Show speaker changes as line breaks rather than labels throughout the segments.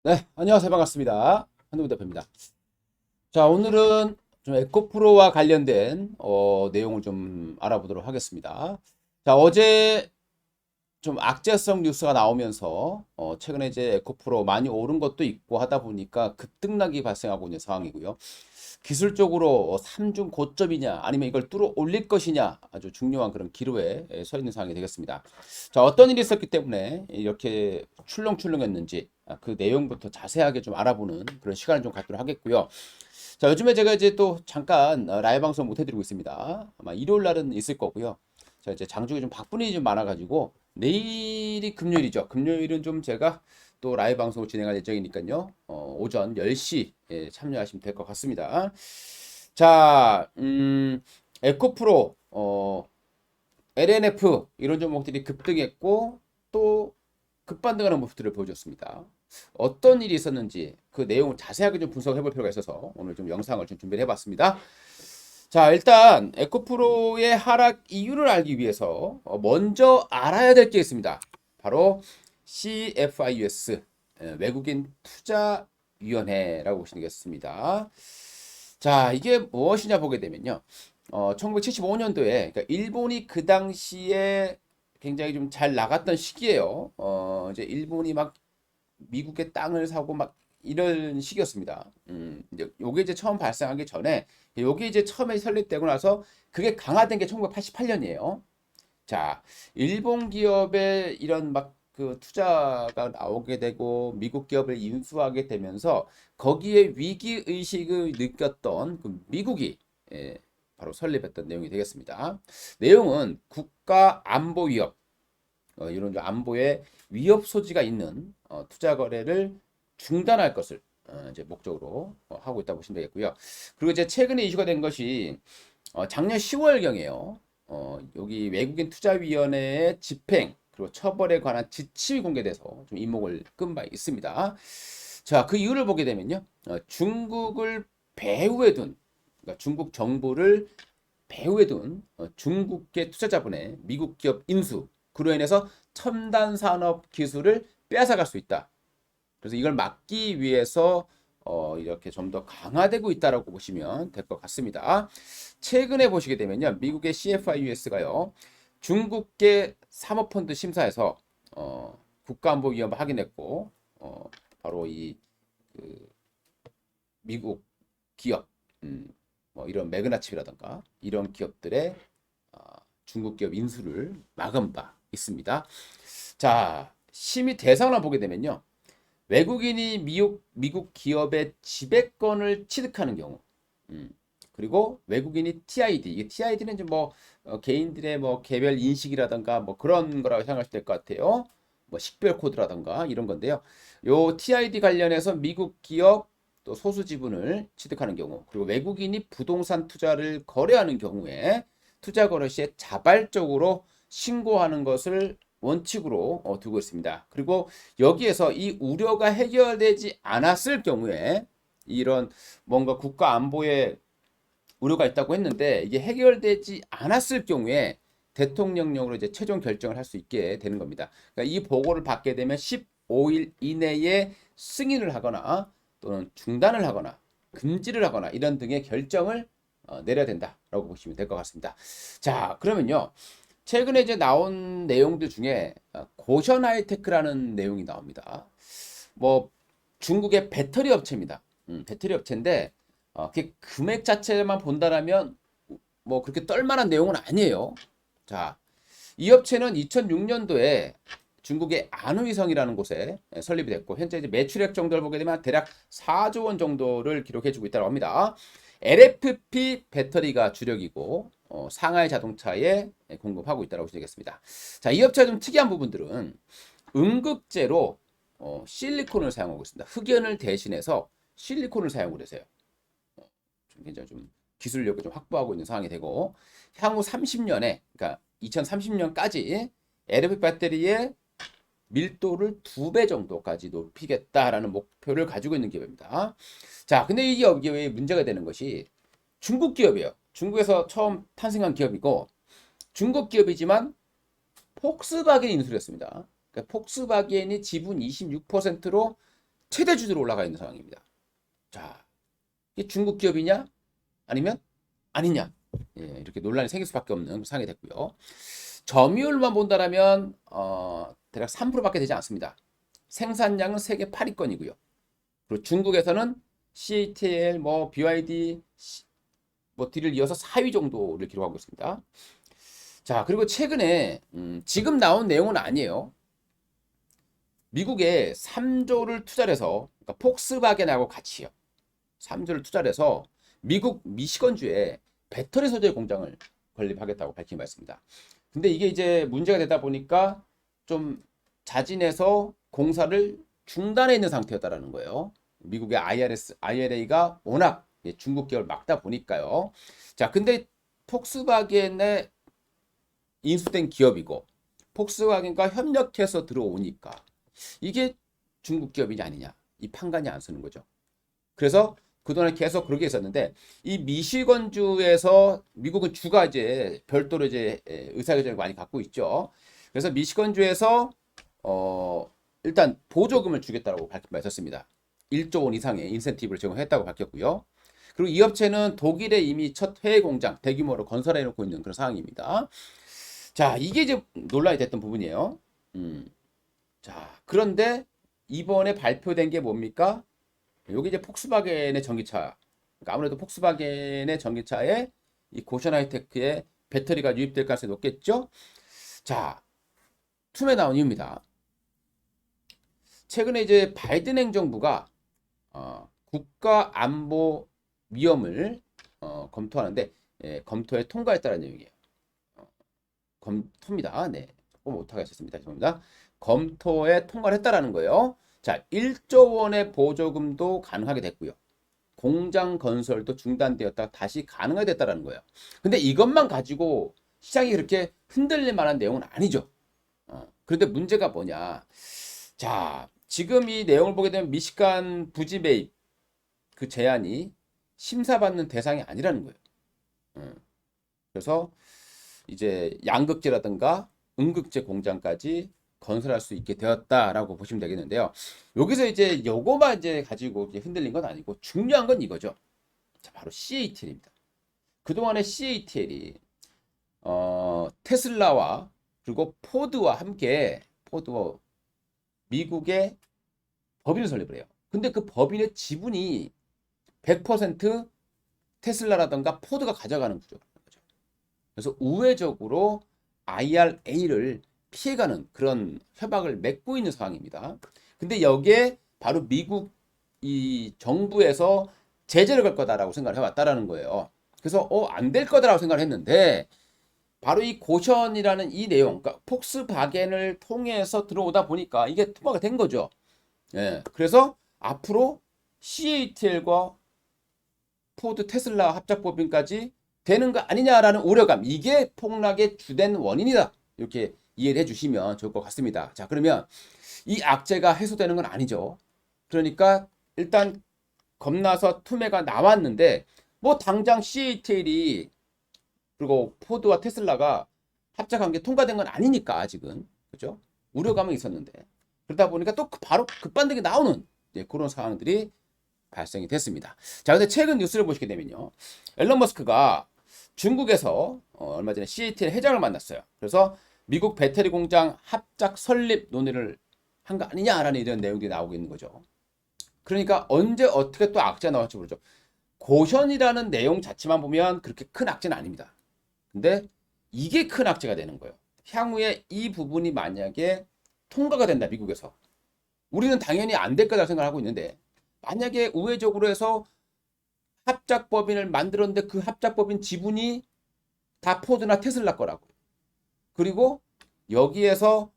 네, 안녕하세요. 반갑습니다. 한동훈 대표입니다. 자, 오늘은 좀 에코프로와 관련된 내용을 좀 알아보도록 하겠습니다. 자, 어제 좀 악재성 뉴스가 나오면서 최근에 이제 에코프로 많이 오른 것도 있고 하다 보니까 급등락이 발생하고 있는 상황이고요. 기술적으로 삼중 고점이냐 아니면 이걸 뚫어 올릴 것이냐 아주 중요한 그런 기로에 서 있는 상황이 되겠습니다. 자, 어떤 일이 있었기 때문에 이렇게 출렁출렁했는지 그 내용부터 자세하게 좀 알아보는 그런 시간을 좀 갖도록 하겠고요. 자, 요즘에 제가 이제 또 잠깐 라이브 방송 못 해드리고 있습니다. 아마 일요일 날은 있을 거고요. 자, 이제 장중에 좀 바쁜 일이 좀 많아가지고 내일이 금요일이죠. 금요일은 좀 제가 또 라이브 방송을 진행할 예정이니까요. 오전 10시에 참여하시면 될 것 같습니다. 자, 에코프로, LNF 이런 종목들이 급등했고 또 급반등하는 모습들을 보여줬습니다. 어떤 일이 있었는지 그 내용을 자세하게 좀 분석해 볼 필요가 있어서 오늘 좀 영상을 좀 준비를 해봤습니다. 자, 일단 에코프로의 하락 이유를 알기 위해서 먼저 알아야 될 게 있습니다. 바로 CFIUS 외국인 투자위원회라고 보시면 되겠습니다. 자, 이게 무엇이냐 보게 되면요. 1975년도에 그러니까 일본이 그 당시에 굉장히 좀 잘 나갔던 시기예요. 이제 일본이 막 미국의 땅을 사고 막 이런 시기였습니다. 이제 요게 이제 처음 발생하기 전에 요게 이제 처음에 설립되고 나서 그게 강화된 게 1988년이에요. 자, 일본 기업의 이런 막 그 투자가 나오게 되고 미국 기업을 인수하게 되면서 거기에 위기 의식을 느꼈던 그 미국이 바로 설립했던 내용이 되겠습니다. 내용은 국가 안보 위협 이런 안보에 위협 소지가 있는 투자 거래를 중단할 것을 이제 목적으로 하고 있다고 보시면 되겠고요. 그리고 이제 최근에 이슈가 된 것이 작년 10월경에요. 여기 외국인 투자위원회의 집행 그리고 처벌에 관한 지침이 공개돼서 좀 이목을 끈 바 있습니다. 자, 그 이유를 보게 되면요. 중국을 배후에 둔 그러니까 중국 정부를 배후에 둔 중국계 투자자분의 미국 기업 인수 그로 인해서 첨단 산업 기술을 빼앗아갈 수 있다. 그래서 이걸 막기 위해서 이렇게 좀 더 강화되고 있다라고 보시면 될 것 같습니다. 최근에 보시게 되면요, 미국의 CFIUS가요, 중국계 사모펀드 심사에서 국가안보위원회 확인했고, 바로 그 미국 기업, 음, 뭐 이런 매그나칩이라던가 이런 기업들의 어, 중국 기업 인수를 막은 바 있습니다. 자, 심의 대상을 보게 되면요. 외국인이 미국 기업의 지배권을 취득하는 경우, 그리고 외국인이 TID, 이게 TID는 이제 뭐 개인들의 뭐 개별 인식이라든가 뭐 그런 거라고 생각하시면 될 것 같아요. 뭐 식별 코드라든가 이런 건데요. 요 TID 관련해서 미국 기업 또 소수 지분을 취득하는 경우, 그리고 외국인이 부동산 투자를 거래하는 경우에 투자 거래 시에 자발적으로 신고하는 것을 원칙으로 두고 있습니다. 그리고 여기에서 이 우려가 해결되지 않았을 경우에 이런 뭔가 국가 안보에 우려가 있다고 했는데 이게 해결되지 않았을 경우에 대통령령으로 이제 최종 결정을 할 수 있게 되는 겁니다. 그러니까 이 보고를 받게 되면 15일 이내에 승인을 하거나 또는 중단을 하거나 금지를 하거나 이런 등의 결정을 내려야 된다라고 보시면 될 것 같습니다. 자, 그러면요. 최근에 이제 나온 내용들 중에 고션 하이테크라는 내용이 나옵니다. 뭐 중국의 배터리 업체입니다. 배터리 업체인데 그 금액 자체만 본다라면 뭐 그렇게 떨만한 내용은 아니에요. 자, 이 업체는 2006년도에 중국의 안후이성이라는 곳에 설립이 됐고 현재 이제 매출액 정도를 보게 되면 대략 4조 원 정도를 기록해주고 있다고 합니다. LFP 배터리가 주력이고 상하이 자동차에 공급하고 있다고 보시면 되겠습니다. 자, 이 업체가 좀 특이한 부분들은 음극재로 실리콘을 사용하고 있습니다. 흑연을 대신해서 실리콘을 사용을 해서요. 굉장히 좀 기술력을 좀 확보하고 있는 상황이 되고 향후 30년에 그러니까 2030년까지 LFP 배터리의 밀도를 2배 정도까지 높이겠다라는 목표를 가지고 있는 기업입니다. 자, 근데 이 기업이 왜 문제가 되는 것이 중국 기업이에요. 중국에서 처음 탄생한 기업이고 중국 기업이지만 폭스바겐 인수를 했습니다. 그러니까 폭스바겐이 지분 26%로 최대 주주로 올라가 있는 상황입니다. 자, 이게 중국 기업이냐? 아니면 아니냐? 예, 이렇게 논란이 생길 수밖에 없는 상황이 됐고요. 점유율만 본다라면 대략 3%밖에 되지 않습니다. 생산량은 세계 8위권이고요. 그리고 중국에서는 CATL, BYD, D를 이어서 4위 정도를 기록하고 있습니다. 자, 그리고 최근에 지금 나온 내용은 아니에요. 미국에 3조를 투자를 해서, 그러니까 폭스바겐하고 같이요. 3조를 투자를 해서 미국 미시건주에 배터리 소재 공장을 건립하겠다고 밝힌 바 있습니다. 근데 이게 이제 문제가 되다 보니까 좀 자진해서 공사를 중단해 있는 상태였다라는 거예요. 미국의 IRA가 워낙 중국 기업을 막다 보니까요. 자, 근데 폭스바겐에 인수된 기업이고 폭스바겐과 협력해서 들어오니까 이게 중국 기업이냐 아니냐 이 판단이 안 서는 거죠. 그래서 그동안에 계속 그렇게 했었는데 이 미시건주에서 미국은 주가 이제 별도로 이제 의사결정을 많이 갖고 있죠. 그래서 미시건주에서 일단 보조금을 주겠다고 밝힌 바 있었습니다. 1조 원 이상의 인센티브를 제공했다고 밝혔고요. 그리고 이 업체는 독일에 이미 첫 해외 공장 대규모로 건설해 놓고 있는 그런 상황입니다. 자, 이게 이제 논란이 됐던 부분이에요. 자, 그런데 이번에 발표된 게 뭡니까? 여기 이제 폭스바겐의 전기차, 그러니까 아무래도 폭스바겐의 전기차에 이 고션 하이테크의 배터리가 유입될 가능성이 높겠죠? 자, 툼에 나온 이유입니다. 최근에 이제 바이든 행정부가 국가 안보 위험을 검토하는데 검토에 통과했다는 내용이에요. 검토입니다. 네, 조금 못하게 했습니다. 죄송합니다. 검토에 통과를 했다라는 거예요. 자, 1조 원의 보조금도 가능하게 됐고요. 공장 건설도 중단되었다가 다시 가능하게 됐다라는 거예요. 근데 이것만 가지고 시장이 그렇게 흔들릴 만한 내용은 아니죠. 그런데 문제가 뭐냐? 자, 지금 이 내용을 보게 되면 미시간 부지 매입 그 제한이 심사받는 대상이 아니라는 거예요. 그래서 이제 양극재라든가 음극재 공장까지 건설할 수 있게 되었다라고 보시면 되겠는데요. 여기서 이제 요거만 이제 가지고 이제 흔들린 건 아니고 중요한 건 이거죠. 자, 바로 CATL입니다. 그동안에 CATL이 테슬라와 그리고 포드와 함께 미국의 법인을 설립을 해요. 근데 그 법인의 지분이 100% 테슬라라든가 포드가 가져가는 구조라는 거죠. 그래서 우회적으로 IRA를 피해가는 그런 협약을 맺고 있는 상황입니다. 근데 여기에 바로 미국 이 정부에서 제재를 걸 거다라고 생각을 해왔다라는 거예요. 그래서 안 될 거다라고 생각을 했는데 바로 이 고션이라는 이 내용, 그러니까 폭스바겐을 통해서 들어오다 보니까 이게 통과가 된 거죠. 예, 그래서 앞으로 CATL과 포드 테슬라 합작법인까지 되는 거 아니냐라는 우려감, 이게 폭락의 주된 원인이다. 이렇게 이해를 해주시면 좋을 것 같습니다. 자, 그러면 이 악재가 해소되는 건 아니죠. 그러니까 일단 겁나서 투매가 나왔는데 당장 CATL이 그리고 포드와 테슬라가 합작한 게 통과된 건 아니니까 아직은, 그죠? 우려감은 있었는데 그러다 보니까 또 바로 급반등이 나오는 그런 상황들이 발생이 됐습니다. 자, 근데 최근 뉴스를 보시게 되면요, 앨런 머스크가 중국에서 얼마 전에 CATL 회장을 만났어요. 그래서 미국 배터리 공장 합작 설립 논의를 한 거 아니냐라는 이런 내용들이 나오고 있는 거죠. 그러니까 언제 어떻게 또 악재가 나올지 모르죠. 고션이라는 내용 자체만 보면 그렇게 큰 악재는 아닙니다. 근데 이게 큰 악재가 되는 거예요. 향후에 이 부분이 만약에 통과가 된다, 미국에서. 우리는 당연히 안 될 거다 생각하고 있는데 만약에 우회적으로 해서 합작법인을 만들었는데 그 합작법인 지분이 다 포드나 테슬라 거라고. 그리고 여기에서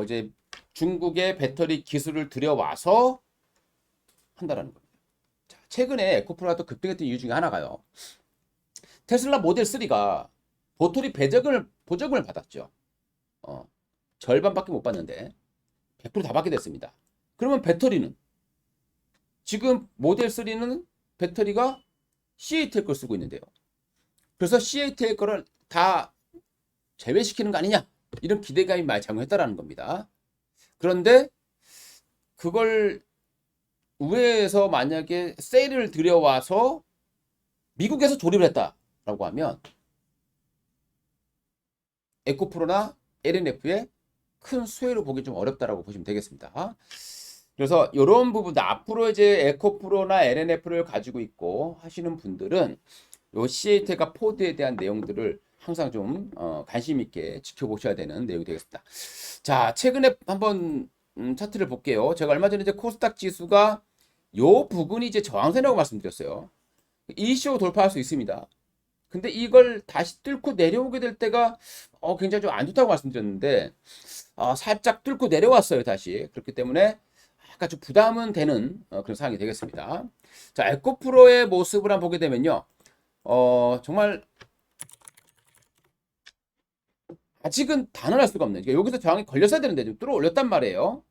이제 중국의 배터리 기술을 들여와서 한다라는 겁니다. 자, 최근에 에코프로가 또 급등했던 이유 중에 하나가요. 테슬라 모델 3가 보토리 보조금을 받았죠. 절반밖에 못 받는데 100%다 받게 됐습니다. 그러면 배터리는 지금 모델 3는 배터리가 CATL 걸 쓰고 있는데요. 그래서 CATL 거를 다 제외시키는 거 아니냐, 이런 기대감이 많이 작용했다라는 겁니다. 그런데 그걸 우회에서 만약에 세일을 들여와서 미국에서 조립을 했다라고 하면 에코프로나 LNF에 큰 수혜로 보기 좀 어렵다라고 보시면 되겠습니다. 그래서 이런 부분도 앞으로 이제 에코프로나 LNF를 가지고 있고 하시는 분들은 요 시에이테가 포드에 대한 내용들을 항상 좀 관심 있게 지켜보셔야 되는 내용이 되겠습니다. 자, 최근에 한번 차트를 볼게요. 제가 얼마 전에 이제 코스닥 지수가 요 부분이 이제 저항선이라고 말씀드렸어요. 이슈 돌파할 수 있습니다. 근데 이걸 다시 뚫고 내려오게 될 때가 굉장히 좀 안 좋다고 말씀드렸는데 살짝 뚫고 내려왔어요 다시. 그렇기 때문에 약간 좀 부담은 되는 그런 상황이 되겠습니다. 자, 에코프로의 모습을 한번 보게 되면요, 정말 아직은 단언할 수가 없는, 그러니까 여기서 저항이 걸렸어야 되는데 좀 뚫어 올렸단 말이에요.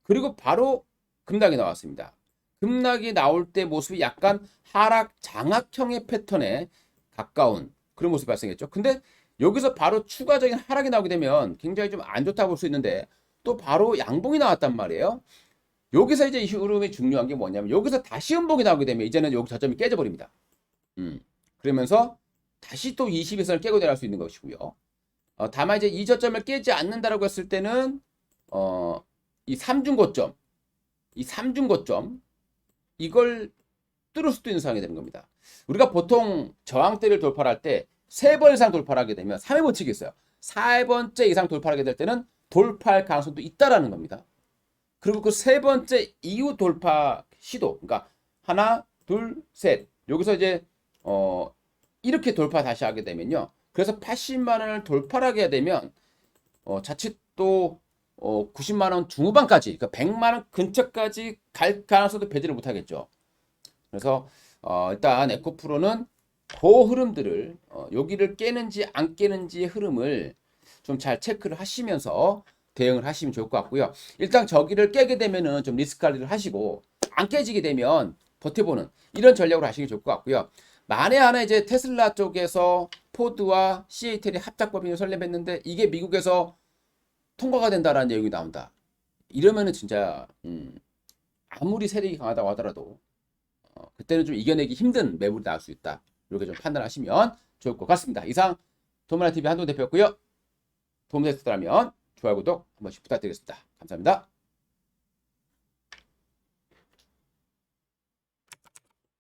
그리고 바로 급락이 나왔습니다. 급락이 나올 때 모습이 약간 하락 장악형의 패턴에 가까운 그런 모습이 발생했죠. 근데 여기서 바로 추가적인 하락이 나오게 되면 굉장히 좀 안 좋다고 볼 수 있는데 또 바로 양봉이 나왔단 말이에요. 여기서 이제 이 흐름이 중요한 게 뭐냐면 여기서 다시 음봉이 나오게 되면 이제는 여기 저점이 깨져버립니다. 그러면서 다시 또 22선을 깨고 내려갈 수 있는 것이고요. 다만 이제 이 저점을 깨지 않는다라고 했을 때는 이 삼중고점, 이걸 뚫을 수도 있는 상황이 되는 겁니다. 우리가 보통 저항대를 돌파할 때 3번 이상 돌파하게 되면 3회 법칙이 있어요. 4번째 이상 돌파하게 될 때는 돌파할 가능성도 있다라는 겁니다. 그리고 그 3번째 이후 돌파 시도, 그러니까 하나, 둘, 셋, 여기서 이제 이렇게 돌파 다시 하게 되면요, 그래서 80만 원을 돌파하게 되면 자칫 또 90만 원 중후반까지, 그러니까 100만 원 근처까지 갈 가능성도 배제를 못하겠죠. 그래서 일단 에코프로는 그 흐름들을 여기를 깨는지 안 깨는지의 흐름을 좀 잘 체크를 하시면서 대응을 하시면 좋을 것 같고요. 일단 저기를 깨게 되면은 좀 리스크 관리를 하시고 안 깨지게 되면 버텨보는 이런 전략으로 하시는 게 좋을 것 같고요. 만에 하나 이제 테슬라 쪽에서 포드와 CATL이 합작 법인을 설립했는데 이게 미국에서 통과가 된다라는 내용이 나온다. 이러면은 진짜 아무리 세력이 강하다고 하더라도 그때는 좀 이겨내기 힘든 매물이 나올 수 있다. 이렇게 좀 판단하시면 좋을 것 같습니다. 이상 도마라TV 한동 대표였고요. 도움이 됐다면 좋아요, 구독 한 번씩 부탁드리겠습니다. 감사합니다.